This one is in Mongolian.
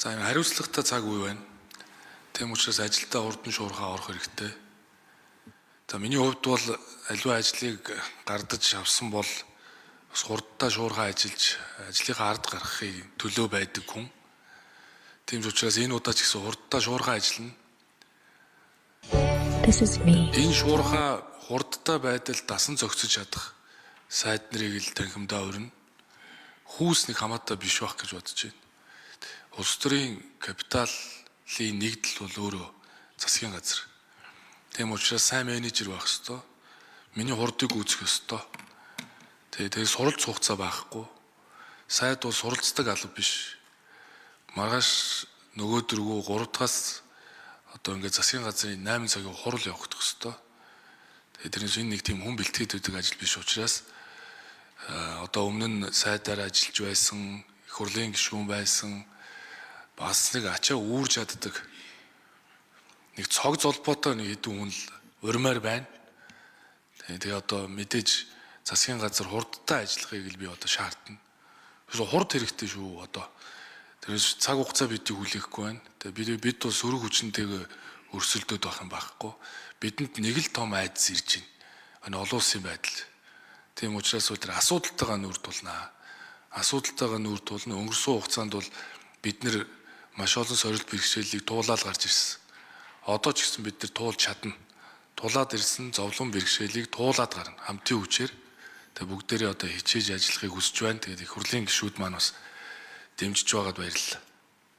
За энэ хариуцлагатай цаг үе байна. Тэм учраас ажилдаа урдан шуурхаа орох хэрэгтэй. За миний хувьд бол аливаа ажлыг гардаж авсан бол бас хурдтай шуурхаа ажиллаж ажлынхаа ард гаргахыг төлөө байдаг хүн. Тийм учраас энэ удаа ч гэсэн хурдтай шуурхаа ажиллана. Энэ шуурхаа хурдтай байдал дасан зохицож чадах сайд нарыг л танхимдаа өрнө. Хүүс нэг хамаатай биш байх гэж бодож байна. Улс төрийн капиталын нэгдэл бол өөрөө засгийн газар. Тийм учраас сайн менежер байх ёстой. Миний хурдыг үүсгэх ёстой. Тэгээ суралц хугацаа байхгүй. Сайд бол суралцдаг алба биш. Маргааш нөгөөдөргөө 3 дахаас одоо ингээд засгийн газрын 8 цагийн хурал явагдах ёстой. Тэгээ тэрнээс энэ нэг тийм хүн бэлтгэж өгдөг ажил биш учраас одоо өмнө нь сайдаар ажиллаж байсан, их хурлын гишүүн байсан, бас нэг ачаа үүрж чаддаг нэг цог золбоотой нэг хэдэн хүн л урмаар байна. Тэгээ одоо мэдээж засгийн газар хурдтай ажиллахыг л би одоо шаардна. Хурд хэрэгтэй шүү одоо. Тэрээс цаг хугацаа бидийг хүлээхгүй байна. Тэгээ бид бол сөрөг хүчнтэйгээ өрсөлдөд байх юм байхгүй. Бидэнд нэг л том айдас ирж байна. Олон улсын байдал. Тийм учраас тэр асуудалтайгаа нүүр тулнаа. Асуудалтайгаа нүүр тулна. Өнгөрсөн хугацаанд бол бид нэр маш олон сорилт бэрхшээлийг туулаад гарч ирсэн. Одоо ч гэсэн бид нар туулж чадна. Тулаад ирсэн зовлон бэрхшээлийг туулаад гарна. Хамтын хүчээр тэгээ бүгдээрээ одоо хичээж ажиллахыг хүсэж байна. Тэгээд их хурлын гишүүд маань бас дэмжиж байгаад баярлалаа.